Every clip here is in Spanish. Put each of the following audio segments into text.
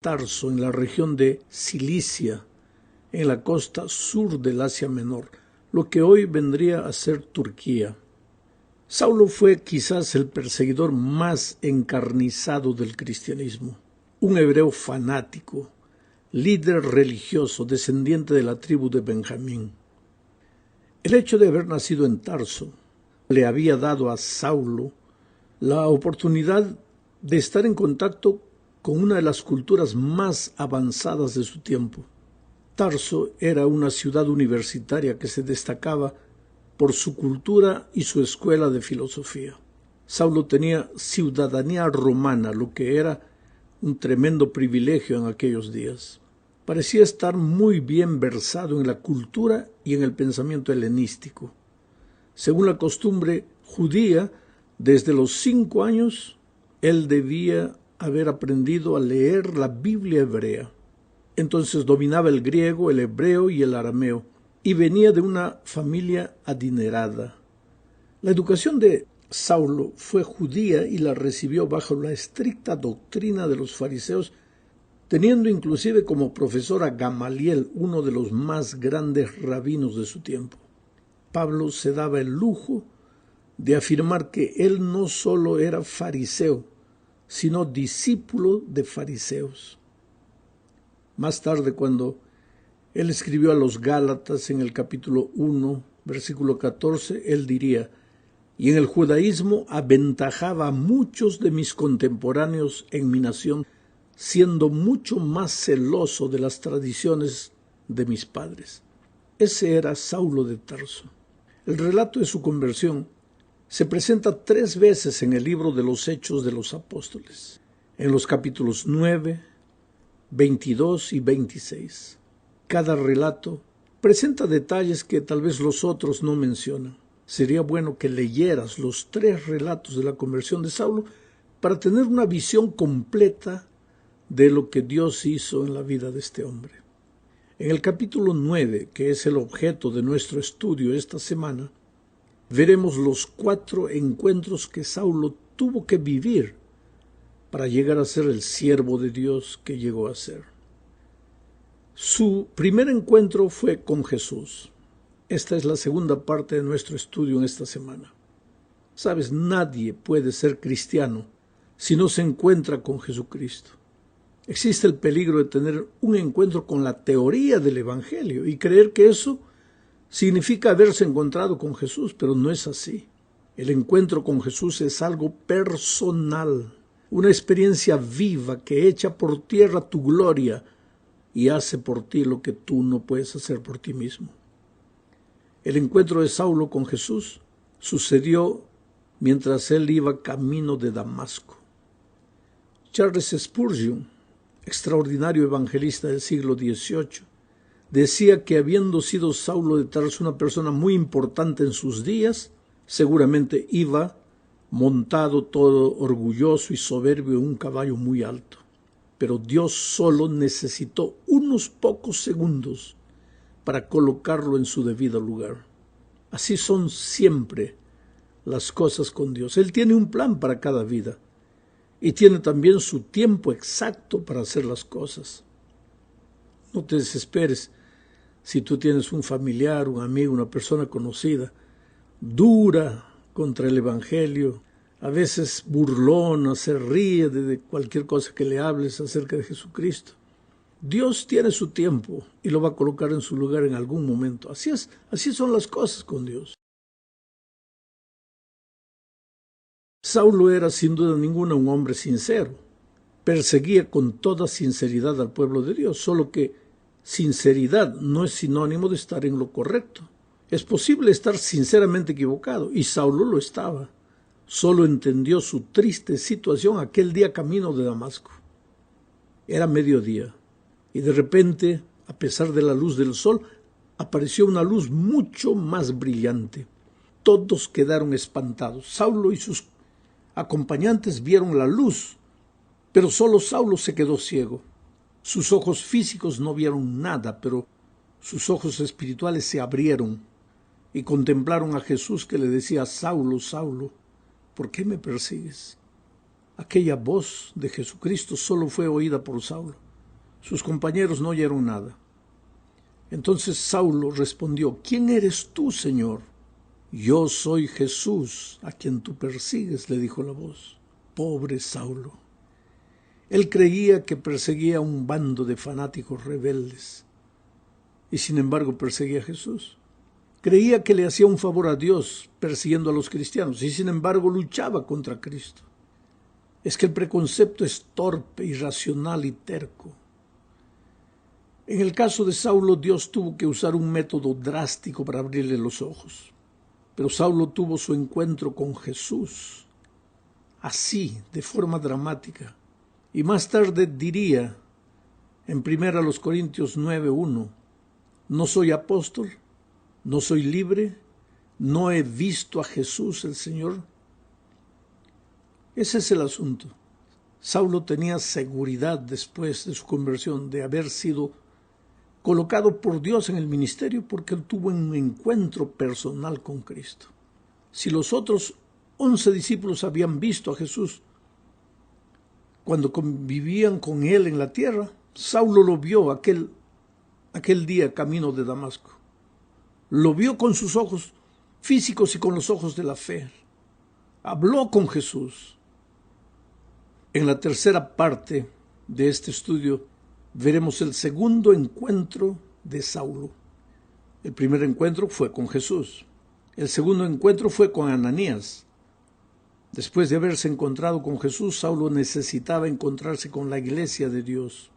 Tarso, en la región de Cilicia, en la costa sur del Asia Menor, lo que hoy vendría a ser Turquía. Saulo fue quizás el perseguidor más encarnizado del cristianismo, un hebreo fanático, líder religioso, descendiente de la tribu de Benjamín. El hecho de haber nacido en Tarso le había dado a Saulo la oportunidad de estar en contacto con una de las culturas más avanzadas de su tiempo. Tarso era una ciudad universitaria que se destacaba por su cultura y su escuela de filosofía. Saulo tenía ciudadanía romana, lo que era un tremendo privilegio en aquellos días. Parecía estar muy bien versado en la cultura y en el pensamiento helenístico. Según la costumbre judía, desde los 5 años, él debía haber aprendido a leer la Biblia hebrea. Entonces dominaba el griego, el hebreo y el arameo, y venía de una familia adinerada. La educación de Saulo fue judía y la recibió bajo la estricta doctrina de los fariseos, teniendo inclusive como profesor a Gamaliel, uno de los más grandes rabinos de su tiempo. Pablo se daba el lujo de afirmar que él no solo era fariseo, sino discípulo de fariseos. Más tarde, cuando él escribió a los Gálatas en el capítulo 1, versículo 14, él diría: «Y en el judaísmo aventajaba a muchos de mis contemporáneos en mi nación, siendo mucho más celoso de las tradiciones de mis padres». Ese era Saulo de Tarso. El relato de su conversión se presenta 3 veces en el libro de los Hechos de los Apóstoles, en los capítulos 9, 22 y 26. Cada relato presenta detalles que tal vez los otros no mencionan. Sería bueno que leyeras los 3 relatos de la conversión de Saulo para tener una visión completa de lo que Dios hizo en la vida de este hombre. En el capítulo 9, que es el objeto de nuestro estudio esta semana, veremos los 4 encuentros que Saulo tuvo que vivir para llegar a ser el siervo de Dios que llegó a ser. Su primer encuentro fue con Jesús. Esta es la segunda parte de nuestro estudio en esta semana. Sabes, nadie puede ser cristiano si no se encuentra con Jesucristo. Existe el peligro de tener un encuentro con la teoría del Evangelio y creer que eso significa haberse encontrado con Jesús, pero no es así. El encuentro con Jesús es algo personal, una experiencia viva que echa por tierra tu gloria y hace por ti lo que tú no puedes hacer por ti mismo. El encuentro de Saulo con Jesús sucedió mientras él iba camino de Damasco. Charles Spurgeon, extraordinario evangelista del siglo XVIII, decía que habiendo sido Saulo de Tarso una persona muy importante en sus días, seguramente iba montado todo orgulloso y soberbio en un caballo muy alto. Pero Dios solo necesitó unos pocos segundos para colocarlo en su debido lugar. Así son siempre las cosas con Dios. Él tiene un plan para cada vida y tiene también su tiempo exacto para hacer las cosas. No te desesperes si tú tienes un familiar, un amigo, una persona conocida, dura contra el Evangelio, a veces burlona, se ríe de cualquier cosa que le hables acerca de Jesucristo. Dios tiene su tiempo y lo va a colocar en su lugar en algún momento. Así es, así son las cosas con Dios. Saulo era sin duda ninguna un hombre sincero. Perseguía con toda sinceridad al pueblo de Dios, solo que sinceridad no es sinónimo de estar en lo correcto. Es posible estar sinceramente equivocado, y Saulo lo estaba. Solo entendió su triste situación aquel día camino de Damasco. Era mediodía, y de repente, a pesar de la luz del sol, apareció una luz mucho más brillante. Todos quedaron espantados. Saulo y sus acompañantes vieron la luz, pero solo Saulo se quedó ciego. Sus ojos físicos no vieron nada, pero sus ojos espirituales se abrieron y contemplaron a Jesús que le decía: Saulo, Saulo, ¿por qué me persigues? Aquella voz de Jesucristo solo fue oída por Saulo. Sus compañeros no oyeron nada. Entonces Saulo respondió: ¿Quién eres tú, Señor? Yo soy Jesús, a quien tú persigues, le dijo la voz. Pobre Saulo. Él creía que perseguía a un bando de fanáticos rebeldes, y sin embargo perseguía a Jesús. Creía que le hacía un favor a Dios persiguiendo a los cristianos, y sin embargo luchaba contra Cristo. Es que el preconcepto es torpe, irracional y terco. En el caso de Saulo, Dios tuvo que usar un método drástico para abrirle los ojos. Pero Saulo tuvo su encuentro con Jesús, así, de forma dramática. Y más tarde diría, en 1 Corintios 9:1, no soy apóstol, no soy libre, no he visto a Jesús el Señor. Ese es el asunto. Saulo tenía seguridad después de su conversión de haber sido colocado por Dios en el ministerio porque él tuvo un encuentro personal con Cristo. Si los otros 11 discípulos habían visto a Jesús cuando convivían con él en la tierra, Saulo lo vio aquel día camino de Damasco. Lo vio con sus ojos físicos y con los ojos de la fe. Habló con Jesús. En la tercera parte de este estudio veremos el segundo encuentro de Saulo. El primer encuentro fue con Jesús. El segundo encuentro fue con Ananías. Después de haberse encontrado con Jesús, Saulo necesitaba encontrarse con la iglesia de Dios.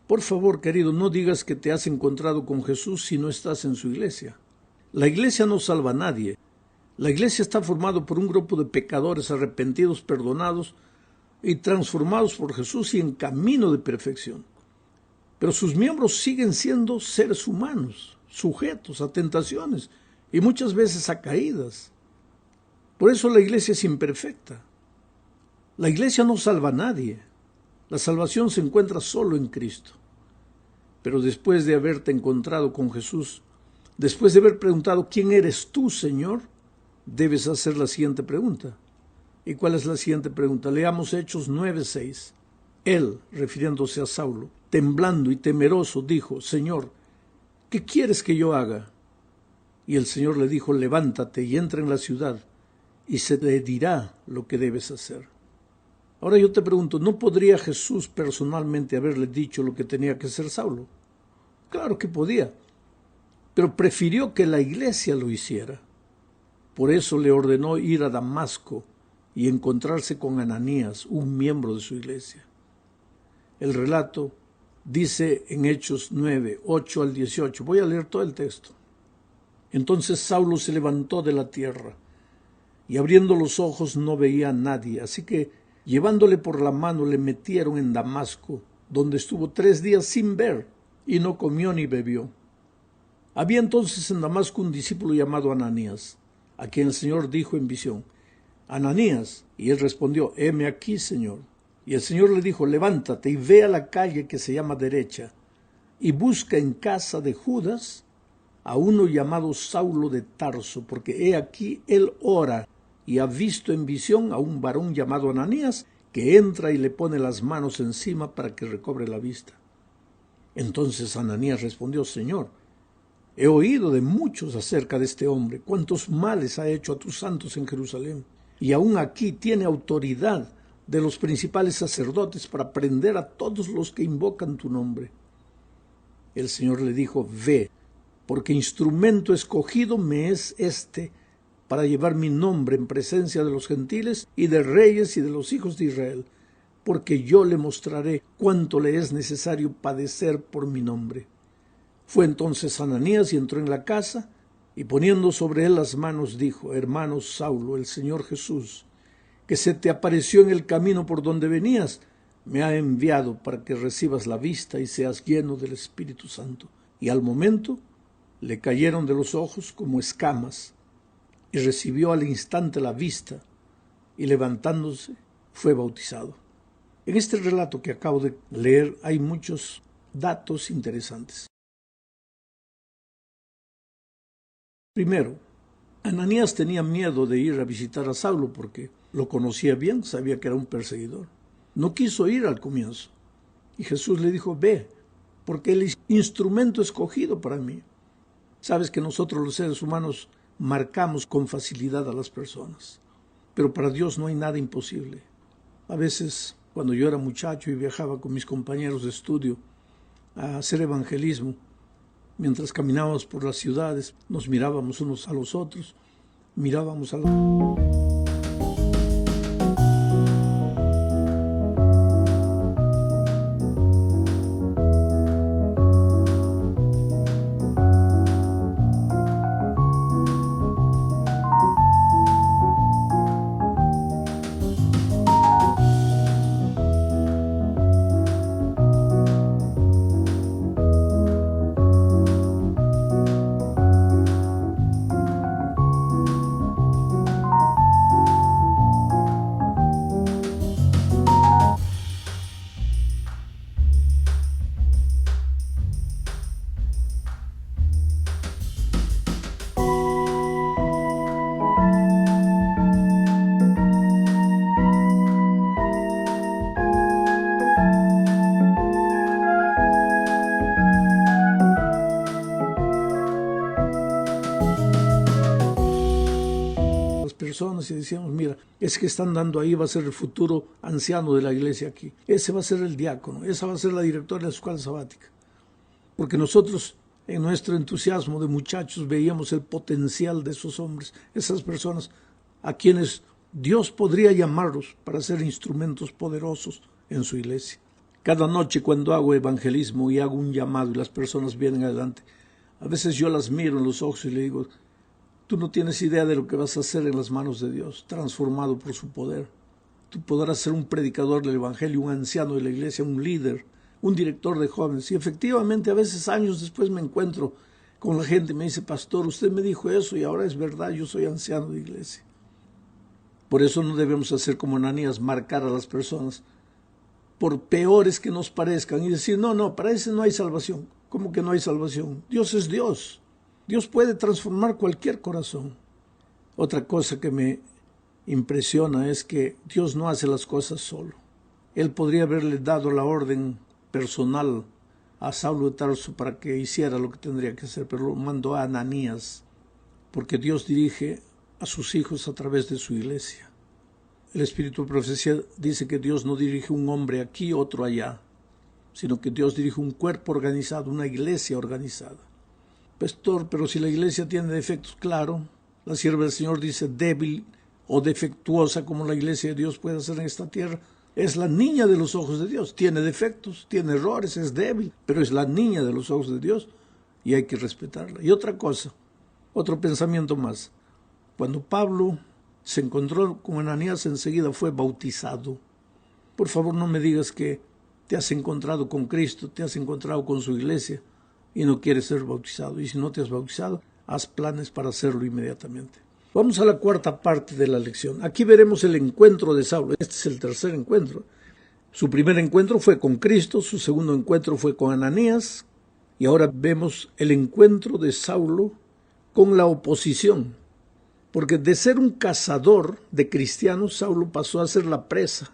Por favor, querido, no digas que te has encontrado con Jesús si no estás en su iglesia. La iglesia no salva a nadie. La iglesia está formada por un grupo de pecadores arrepentidos, perdonados y transformados por Jesús y en camino de perfección. Pero sus miembros siguen siendo seres humanos, sujetos a tentaciones y muchas veces a caídas. Por eso la iglesia es imperfecta. La iglesia no salva a nadie. La salvación se encuentra solo en Cristo. Pero después de haberte encontrado con Jesús, después de haber preguntado ¿quién eres tú, Señor?, debes hacer la siguiente pregunta. ¿Y cuál es la siguiente pregunta? Leamos Hechos 9:6. Él, refiriéndose a Saulo, temblando y temeroso, dijo: Señor, ¿qué quieres que yo haga? Y el Señor le dijo: levántate y entra en la ciudad, y se te dirá lo que debes hacer. Ahora yo te pregunto, ¿no podría Jesús personalmente haberle dicho lo que tenía que hacer Saulo? Claro que podía, pero prefirió que la iglesia lo hiciera. Por eso le ordenó ir a Damasco y encontrarse con Ananías, un miembro de su iglesia. El relato dice en Hechos 9:8 al 18. Voy a leer todo el texto. Entonces Saulo se levantó de la tierra, y abriendo los ojos no veía a nadie, así que llevándole por la mano le metieron en Damasco, donde estuvo 3 días sin ver, y no comió ni bebió. Había entonces en Damasco un discípulo llamado Ananías, a quien el Señor dijo en visión: Ananías. Y él respondió: heme aquí, Señor. Y el Señor le dijo: levántate y ve a la calle que se llama Derecha, y busca en casa de Judas a uno llamado Saulo de Tarso, porque he aquí él ora y ha visto en visión a un varón llamado Ananías, que entra y le pone las manos encima para que recobre la vista. Entonces Ananías respondió: Señor, he oído de muchos acerca de este hombre, cuántos males ha hecho a tus santos en Jerusalén, y aún aquí tiene autoridad de los principales sacerdotes para prender a todos los que invocan tu nombre. El Señor le dijo: ve, porque instrumento escogido me es este para llevar mi nombre en presencia de los gentiles y de reyes y de los hijos de Israel, porque yo le mostraré cuánto le es necesario padecer por mi nombre. Fue entonces Ananías y entró en la casa, y poniendo sobre él las manos dijo: hermano Saulo, el Señor Jesús, que se te apareció en el camino por donde venías, me ha enviado para que recibas la vista y seas lleno del Espíritu Santo. Y al momento le cayeron de los ojos como escamas, y recibió al instante la vista, y levantándose fue bautizado. En este relato que acabo de leer hay muchos datos interesantes. Primero, Ananías tenía miedo de ir a visitar a Saulo porque lo conocía bien, sabía que era un perseguidor. No quiso ir al comienzo. Y Jesús le dijo: ve, porque Él es instrumento escogido para mí. Sabes que nosotros los seres humanos marcamos con facilidad a las personas, pero para Dios no hay nada imposible. A veces, cuando yo era muchacho y viajaba con mis compañeros de estudio a hacer evangelismo, mientras caminábamos por las ciudades, nos mirábamos unos a los otros, mirábamos a los... personas y decíamos, mira, es que están dando ahí, va a ser el futuro anciano de la iglesia aquí. Ese va a ser el diácono, esa va a ser la directora de la escuela sabática. Porque nosotros, en nuestro entusiasmo de muchachos, veíamos el potencial de esos hombres, esas personas a quienes Dios podría llamarlos para ser instrumentos poderosos en su iglesia. Cada noche cuando hago evangelismo y hago un llamado y las personas vienen adelante, a veces yo las miro en los ojos y le digo, tú no tienes idea de lo que vas a hacer en las manos de Dios, transformado por su poder. Tú podrás ser un predicador del evangelio, un anciano de la iglesia, un líder, un director de jóvenes. Y efectivamente a veces años después me encuentro con la gente y me dice, pastor, usted me dijo eso y ahora es verdad, yo soy anciano de iglesia. Por eso no debemos hacer como Ananías, marcar a las personas, por peores que nos parezcan, y decir, no, para ese no hay salvación. ¿Cómo que no hay salvación? Dios es Dios. Dios puede transformar cualquier corazón. Otra cosa que me impresiona es que Dios no hace las cosas solo. Él podría haberle dado la orden personal a Saulo de Tarso para que hiciera lo que tendría que hacer, pero lo mandó a Ananías, porque Dios dirige a sus hijos a través de su iglesia. El Espíritu de Profecía dice que Dios no dirige un hombre aquí, otro allá, sino que Dios dirige un cuerpo organizado, una iglesia organizada. Pastor, pero si la iglesia tiene defectos, claro, la sierva del Señor dice débil o defectuosa como la iglesia de Dios puede ser en esta tierra. Es la niña de los ojos de Dios, tiene defectos, tiene errores, es débil, pero es la niña de los ojos de Dios y hay que respetarla. Y otra cosa, otro pensamiento más. Cuando Pablo se encontró con Ananías, enseguida fue bautizado. Por favor, no me digas que te has encontrado con Cristo, te has encontrado con su iglesia y no quieres ser bautizado. Y si no te has bautizado, haz planes para hacerlo inmediatamente. Vamos a la cuarta parte de la lección. Aquí veremos el encuentro de Saulo. Este es el tercer encuentro. Su primer encuentro fue con Cristo, su segundo encuentro fue con Ananías, y ahora vemos el encuentro de Saulo con la oposición. Porque de ser un cazador de cristianos, Saulo pasó a ser la presa.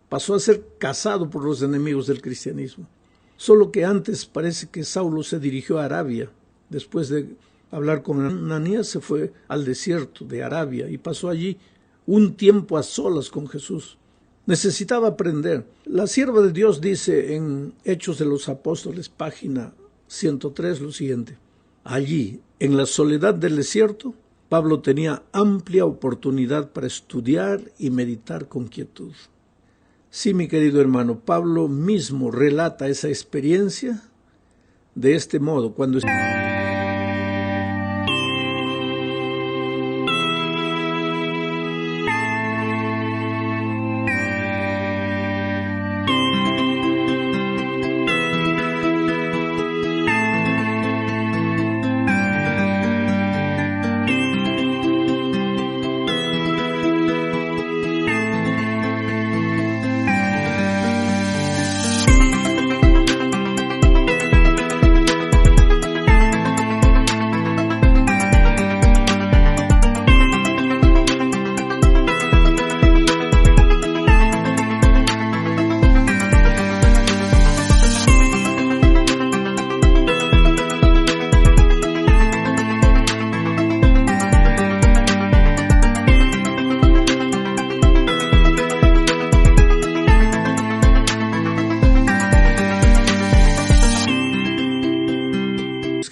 Pasó a ser cazado por los enemigos del cristianismo. Solo que antes parece que Saulo se dirigió a Arabia. Después de hablar con Ananías se fue al desierto de Arabia y pasó allí un tiempo a solas con Jesús. Necesitaba aprender. La sierva de Dios dice en Hechos de los Apóstoles, página 103, lo siguiente. Allí, en la soledad del desierto, Pablo tenía amplia oportunidad para estudiar y meditar con quietud. Sí, mi querido hermano, Pablo mismo relata esa experiencia de este modo, cuando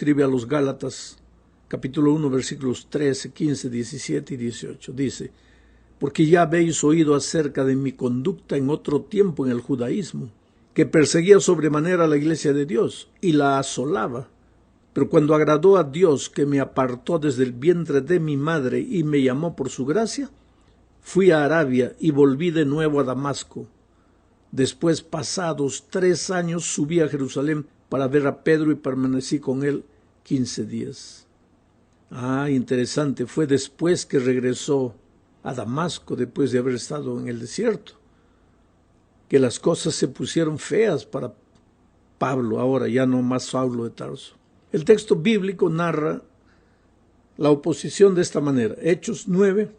escribe a los Gálatas, capítulo 1, versículos 13, 15, 17 y 18. Dice: porque ya habéis oído acerca de mi conducta en otro tiempo en el judaísmo, que perseguía sobremanera a la iglesia de Dios y la asolaba. Pero cuando agradó a Dios, que me apartó desde el vientre de mi madre y me llamó por su gracia, fui a Arabia y volví de nuevo a Damasco. Después, pasados 3 años, subí a Jerusalén para ver a Pedro y permanecí con él 15 días. Interesante, fue después que regresó a Damasco, después de haber estado en el desierto, que las cosas se pusieron feas para Pablo, ahora ya no más Saulo de Tarso. El texto bíblico narra la oposición de esta manera: Hechos 9,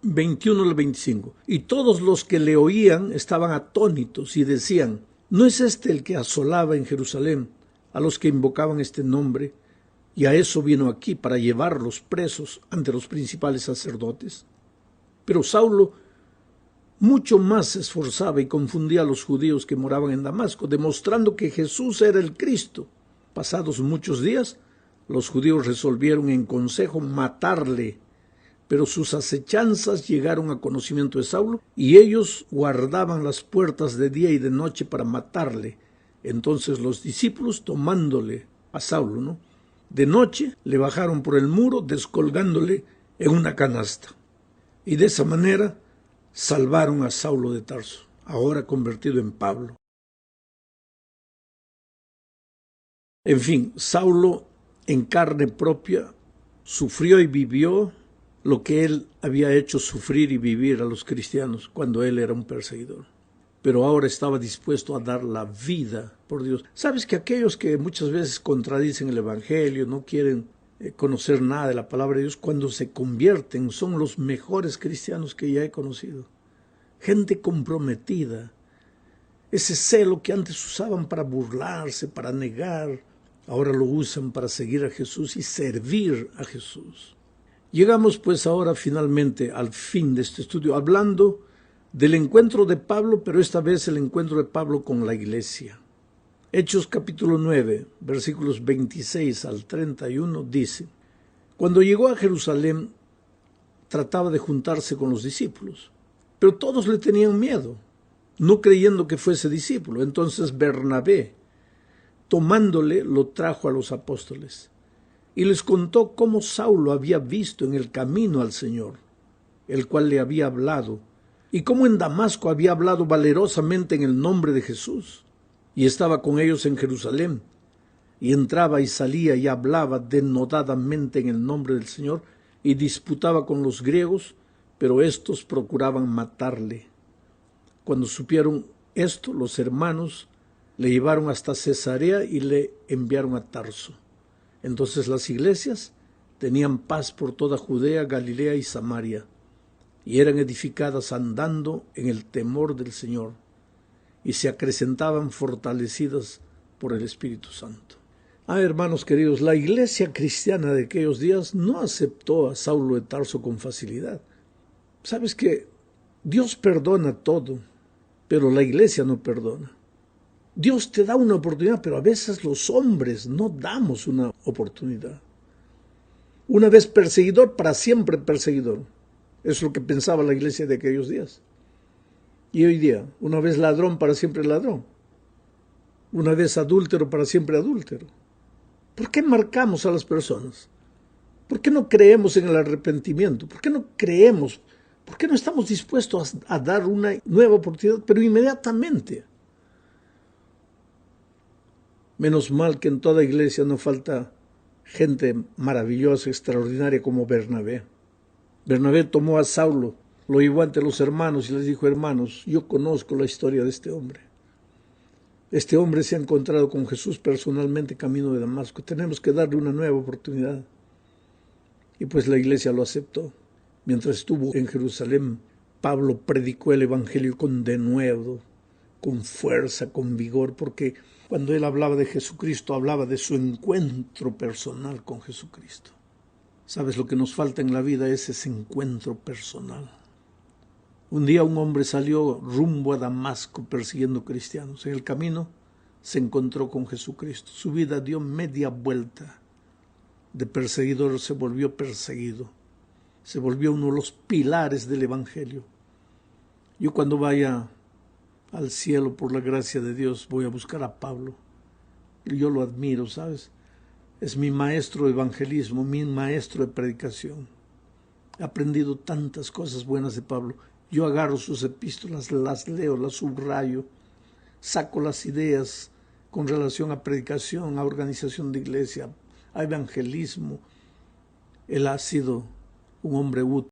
21 al 25. Y todos los que le oían estaban atónitos y decían: ¿no es este el que asolaba en Jerusalén a los que invocaban este nombre? Y a eso vino aquí, para llevarlos presos ante los principales sacerdotes. Pero Saulo mucho más se esforzaba y confundía a los judíos que moraban en Damasco, demostrando que Jesús era el Cristo. Pasados muchos días, los judíos resolvieron en consejo matarle, pero sus acechanzas llegaron a conocimiento de Saulo, y ellos guardaban las puertas de día y de noche para matarle. Entonces los discípulos, tomándole a Saulo, de noche, le bajaron por el muro, descolgándole en una canasta. Y de esa manera salvaron a Saulo de Tarso, ahora convertido en Pablo. En fin, Saulo en carne propia sufrió y vivió lo que él había hecho sufrir y vivir a los cristianos cuando él era un perseguidor. Pero ahora estaba dispuesto a dar la vida por Dios. ¿Sabes que aquellos que muchas veces contradicen el Evangelio, no quieren conocer nada de la palabra de Dios, cuando se convierten son los mejores cristianos que ya he conocido? Gente comprometida. Ese celo que antes usaban para burlarse, para negar, ahora lo usan para seguir a Jesús y servir a Jesús. Llegamos pues ahora finalmente al fin de este estudio, hablando del encuentro de Pablo, pero esta vez el encuentro de Pablo con la iglesia. Hechos capítulo 9, versículos 26 al 31 dice: cuando llegó a Jerusalén, trataba de juntarse con los discípulos, pero todos le tenían miedo, no creyendo que fuese discípulo. Entonces Bernabé, tomándole, lo trajo a los apóstoles y les contó cómo Saulo había visto en el camino al Señor, el cual le había hablado, y cómo en Damasco había hablado valerosamente en el nombre de Jesús, y estaba con ellos en Jerusalén, y entraba y salía y hablaba denodadamente en el nombre del Señor, y disputaba con los griegos, pero éstos procuraban matarle. Cuando supieron esto, los hermanos le llevaron hasta Cesarea y le enviaron a Tarso. Entonces las iglesias tenían paz por toda Judea, Galilea y Samaria, y eran edificadas andando en el temor del Señor, y se acrecentaban fortalecidas por el Espíritu Santo. Hermanos queridos, la iglesia cristiana de aquellos días no aceptó a Saulo de Tarso con facilidad. ¿Sabes que Dios perdona todo, pero la iglesia no perdona? Dios te da una oportunidad, pero a veces los hombres no damos una oportunidad. Una vez perseguidor, para siempre perseguidor. Es lo que pensaba la iglesia de aquellos días. Y hoy día, una vez ladrón, para siempre ladrón. Una vez adúltero, para siempre adúltero. ¿Por qué marcamos a las personas? ¿Por qué no creemos en el arrepentimiento? ¿Por qué no creemos? ¿Por qué no estamos dispuestos a dar una nueva oportunidad, pero inmediatamente? Menos mal que en toda iglesia no falta gente maravillosa, extraordinaria como Bernabé. Bernabé tomó a Saulo, lo llevó ante los hermanos y les dijo: hermanos, yo conozco la historia de este hombre. Este hombre se ha encontrado con Jesús personalmente camino de Damasco. Tenemos que darle una nueva oportunidad. Y pues la iglesia lo aceptó. Mientras estuvo en Jerusalén, Pablo predicó el evangelio con denuedo, con fuerza, con vigor, porque cuando él hablaba de Jesucristo, hablaba de su encuentro personal con Jesucristo. ¿Sabes lo que nos falta en la vida? Es ese encuentro personal. Un día un hombre salió rumbo a Damasco persiguiendo cristianos. En el camino se encontró con Jesucristo. Su vida dio media vuelta. de perseguidor se volvió perseguido. Se volvió uno de los pilares del Evangelio. Yo cuando vaya al cielo, por la gracia de Dios, voy a buscar a Pablo. Yo lo admiro, ¿sabes? Es mi maestro de evangelismo, mi maestro de predicación. He aprendido tantas cosas buenas de Pablo. Yo agarro sus epístolas, las leo, las subrayo, saco las ideas con relación a predicación, a organización de iglesia, a evangelismo. Él ha sido un hombre útil.